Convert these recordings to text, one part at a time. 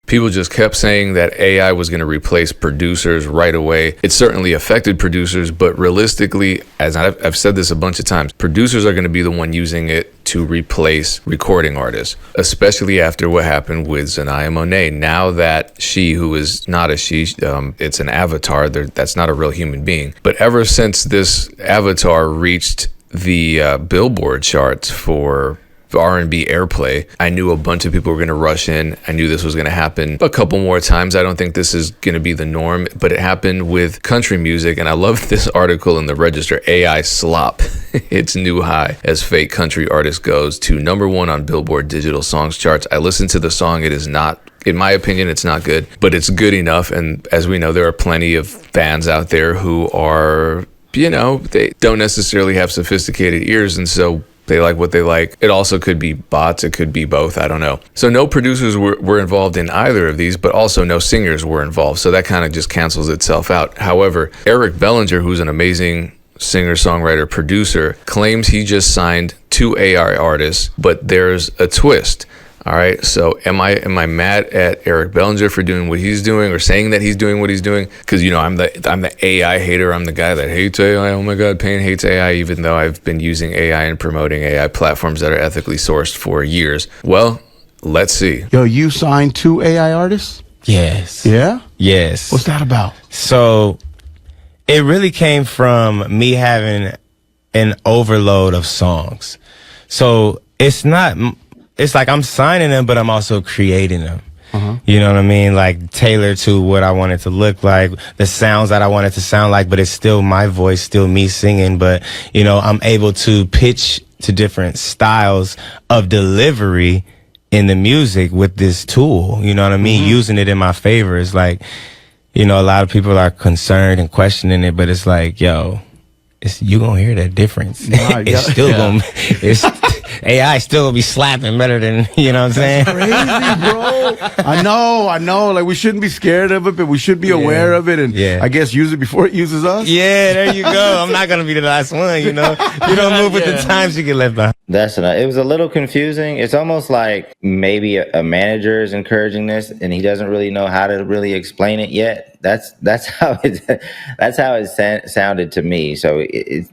People just kept saying that AI was going to replace producers right away. It certainly affected producers, but realistically, as I've said this a bunch of times, producers are going to be the one using it to replace recording artists, especially after what happened with Xania Monet. Now that she, who is not a she, it's an avatar, that's not a real human being. But ever since this avatar reached the Billboard charts for R&B airplay, I knew a bunch of people were going to rush in. I knew this was going to happen a couple more times. I don't think this is going to be the norm, but it happened with country music. And I love this article in the Register. AI slop its new high as fake country artist goes to #1 on Billboard digital songs charts. I listened to the song. It is not, in my opinion, it's not good, but it's good enough. And as we know, there are plenty of fans out there who are, they don't necessarily have sophisticated ears. And so they like what they like. It also could be bots. It could be both. I don't know. So no producers were involved in either of these, but also no singers were involved. So that kind of just cancels itself out. However, Eric Bellinger, who's an amazing singer, songwriter, producer, claims he just signed 2 AI artists, but there's a twist. All right. So am I mad at Eric Bellinger for doing what he's doing or saying that he's doing what he's doing? Because, I'm the AI hater. I'm the guy that hates AI. Oh my God, Payne hates AI, even though I've been using AI and promoting AI platforms that are ethically sourced for years. Well, let's see. Yo, you signed 2 AI artists? Yes. Yeah? Yes. What's that about? So it really came from me having an overload of songs. So it's like I'm signing them, but I'm also creating them. You know what I mean? Like tailored to what I want it to look like, the sounds that I want it to sound like, but it's still my voice, still me singing. But, I'm able to pitch to different styles of delivery in the music with this tool. You know what I mean? Using it in my favor. It's like, a lot of people are concerned and questioning it, but it's like, yo, you gonna hear that difference. It's still gonna, AI still gonna be slapping better than, you know what I'm saying? Crazy, bro. I know. Like, we shouldn't be scared of it, but we should be aware of it. And I guess use it before it uses us. Yeah, there you go. I'm not gonna be the last one, You don't move with the times, you get left behind. It was a little confusing. It's almost like maybe a manager is encouraging this and he doesn't really know how to really explain it yet. That's how it sounded to me. So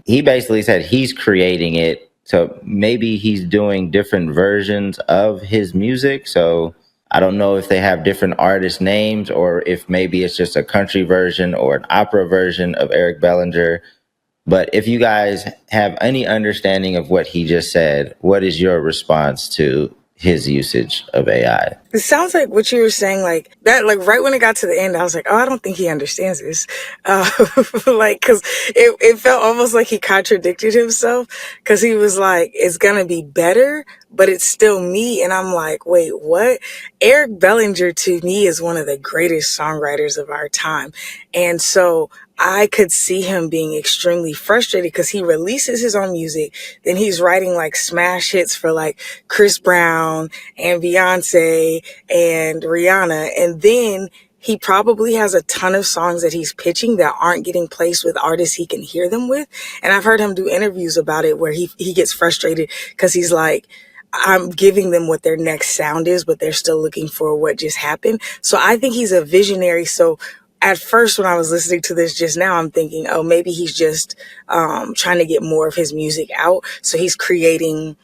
he basically said he's creating it. So maybe he's doing different versions of his music. So I don't know if they have different artist names or if maybe it's just a country version or an opera version of Eric Bellinger. But if you guys have any understanding of what he just said, what is your response to his usage of AI? It sounds like what you were saying, like that, like right when it got to the end, I was like, oh, I don't think he understands this. Cause it felt almost like he contradicted himself, cause he was like, it's gonna be better, but it's still me. And I'm like, wait, what? Eric Bellinger to me is one of the greatest songwriters of our time. And so I could see him being extremely frustrated because he releases his own music. Then he's writing like smash hits for like Chris Brown and Beyonce and Rihanna. And then he probably has a ton of songs that he's pitching that aren't getting placed with artists he can hear them with. And I've heard him do interviews about it where he gets frustrated because he's like, I'm giving them what their next sound is, but they're still looking for what just happened. So I think he's a visionary. So at first, when I was listening to this just now, I'm thinking, oh, maybe he's just trying to get more of his music out. So he's creating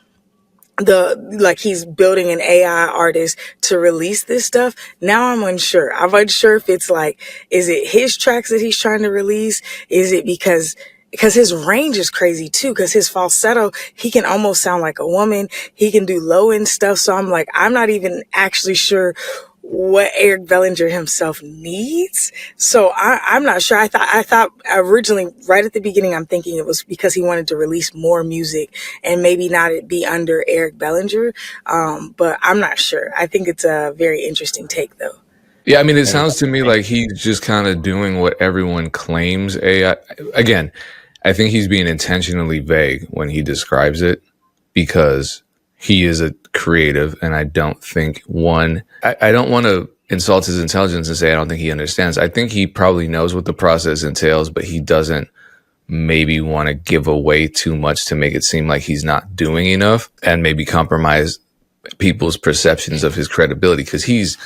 he's building an AI artist to release this stuff. Now I'm unsure. I'm unsure if it's like, is it his tracks that he's trying to release? Is it because his range is crazy too, because his falsetto, he can almost sound like a woman. He can do low end stuff. So I'm like, I'm not even actually sure what Eric Bellinger himself needs. So I'm not sure. I thought originally, right at the beginning, I'm thinking it was because he wanted to release more music and maybe not it be under Eric Bellinger. But I'm not sure. I think it's a very interesting take though. Yeah, I mean, it sounds to me like he's just kind of doing what everyone claims AI. Again, I think he's being intentionally vague when he describes it because he is a creative, and I don't think I don't want to insult his intelligence and say I don't think he understands. I think he probably knows what the process entails, but he doesn't maybe want to give away too much to make it seem like he's not doing enough and maybe compromise people's perceptions of his credibility, because he's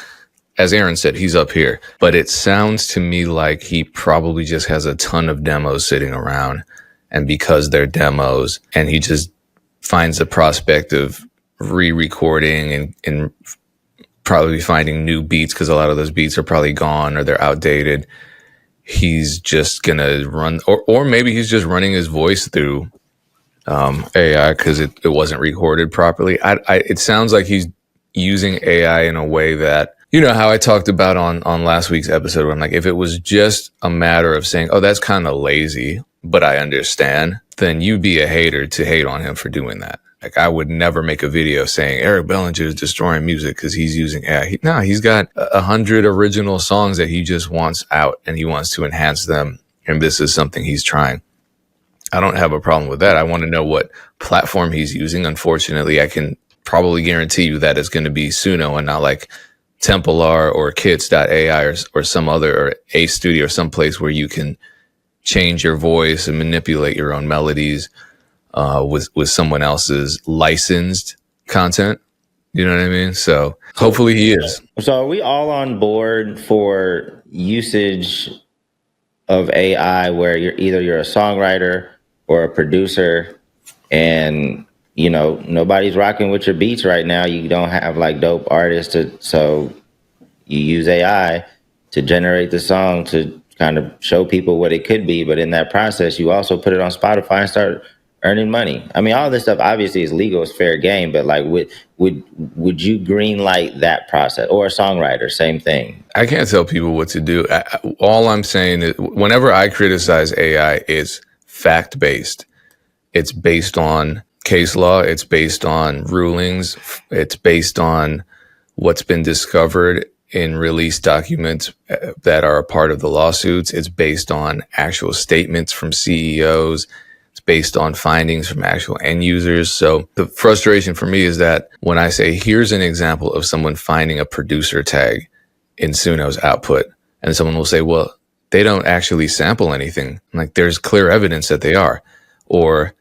as Aaron said, he's up here, but it sounds to me like he probably just has a ton of demos sitting around. And because they're demos, and he just finds the prospect of re-recording and probably finding new beats, because a lot of those beats are probably gone or they're outdated. He's just gonna run, or maybe he's just running his voice through AI because it wasn't recorded properly. It sounds like he's using AI in a way that, you know, how I talked about on last week's episode, where I'm like, if it was just a matter of saying, oh, that's kind of lazy, but I understand, then you'd be a hater to hate on him for doing that. Like, I would never make a video saying Eric Bellinger is destroying music because he's using AI. He's got 100 original songs that he just wants out and he wants to enhance them. And this is something he's trying. I don't have a problem with that. I want to know what platform he's using. Unfortunately, I can probably guarantee you that it's going to be Suno and not like Templar or Kits.ai or some other, or A Studio or someplace where you can change your voice and manipulate your own melodies with someone else's licensed content. You know what I mean? So hopefully he is. So are we all on board for usage of AI where you're a songwriter or a producer and, you know, nobody's rocking with your beats right now? You don't have like dope artists so you use AI to generate the song to kind of show people what it could be. But in that process, you also put it on Spotify and start earning money. I mean, all this stuff obviously is legal, it's fair game, but like, would you green light that process? Or a songwriter, same thing. I can't tell people what to do. All I'm saying is, whenever I criticize AI, it's fact-based. It's based on case law. It's based on rulings. It's based on what's been discovered in released documents that are a part of the lawsuits. It's based on actual statements from CEOs. It's based on findings from actual end users. So the frustration for me is that when I say, here's an example of someone finding a producer tag in Suno's output, and someone will say, well, they don't actually sample anything. Like, there's clear evidence that they are. Or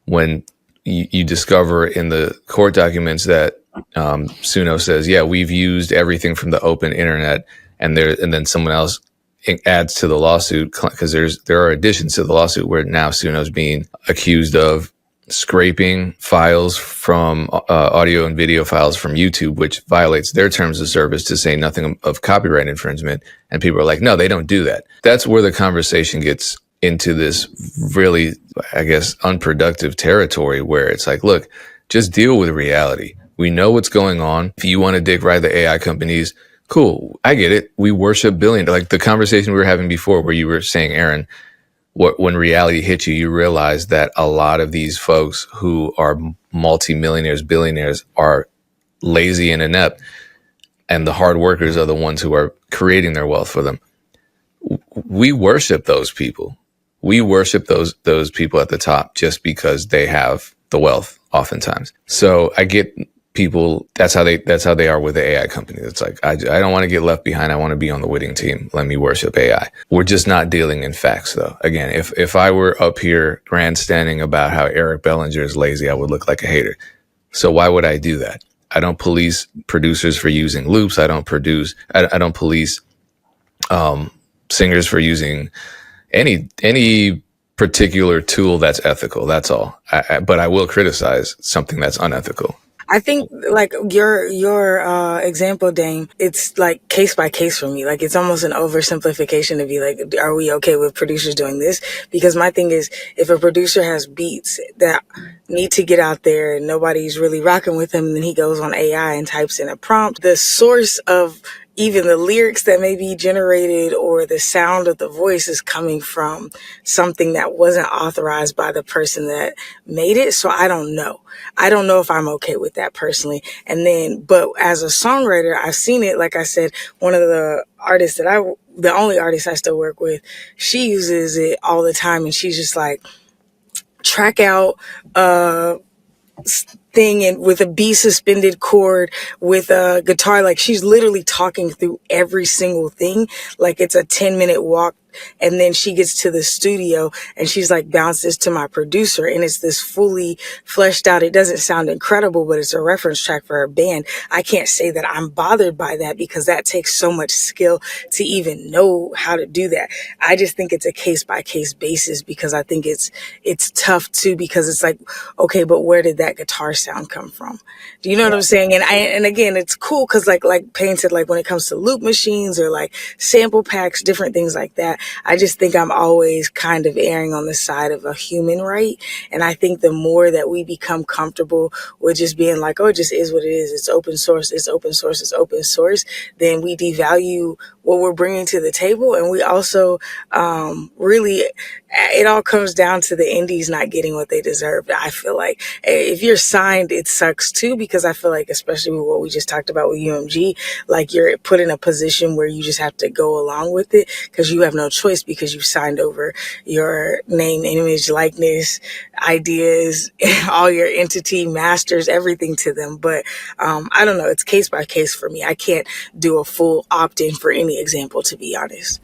when you discover in the court documents that Suno says, yeah, we've used everything from the open internet, and then someone else adds to the lawsuit, because there are additions to the lawsuit where now Suno's being accused of scraping files from audio and video files from YouTube, which violates their terms of service, to say nothing of copyright infringement. And people are like, no, they don't do that. That's where the conversation gets into this really, I guess, unproductive territory where it's like, look, just deal with reality. We know what's going on. If you want to dick ride the AI companies, cool. I get it. We worship billion. Like the conversation we were having before where you were saying, Aaron, when reality hits you, you realize that a lot of these folks who are multimillionaires, billionaires, are lazy and inept, and the hard workers are the ones who are creating their wealth for them. We worship those people. We worship those people at the top just because they have the wealth oftentimes. So I get people, that's how they are with the AI company. It's like, I don't want to get left behind. I want to be on the winning team. Let me worship AI. We're just not dealing in facts, though. Again, if I were up here grandstanding about how Eric Bellinger is lazy, I would look like a hater. So why would I do that? I don't police producers for using loops. I don't police singers for using any particular tool that's ethical. That's all. But I will criticize something that's unethical. I think like your example, Dame, it's like case by case for me. Like it's almost an oversimplification to be like, are we okay with producers doing this? Because my thing is, if a producer has beats that need to get out there and nobody's really rocking with him, then he goes on AI and types in a prompt. The source of even the lyrics that may be generated or the sound of the voice is coming from something that wasn't authorized by the person that made it. So I don't know. I don't know if I'm okay with that personally. And then, but as a songwriter, I've seen it. Like I said, one of the artists the only artist I still work with, she uses it all the time. And she's just like, track out, thing and with a B suspended chord with a guitar. Like she's literally talking through every single thing. Like it's a 10-minute walk And then she gets to the studio and she's like, bounce this to my producer. And it's this fully fleshed out. It doesn't sound incredible, but it's a reference track for her band. I can't say that I'm bothered by that because that takes so much skill to even know how to do that. I just think it's a case by case basis because I think it's tough too, because it's like, okay, but where did that guitar sound come from? Do you know what I'm saying? And again, it's cool because like Payne said, like when it comes to loop machines or like sample packs, different things like that, I just think I'm always kind of erring on the side of a human right. And I think the more that we become comfortable with just being like, oh, it just is what it is. It's open source. It's open source. It's open source. Then we devalue what we're bringing to the table. And we also really, it all comes down to the indies not getting what they deserve. I feel like if you're signed, it sucks too, because I feel like, especially with what we just talked about with UMG, like you're put in a position where you just have to go along with it because you have no choice because you've signed over your name, image, likeness, ideas, all your entity masters, everything to them. But I don't know. It's case by case for me. I can't do a full opt-in for any example, to be honest.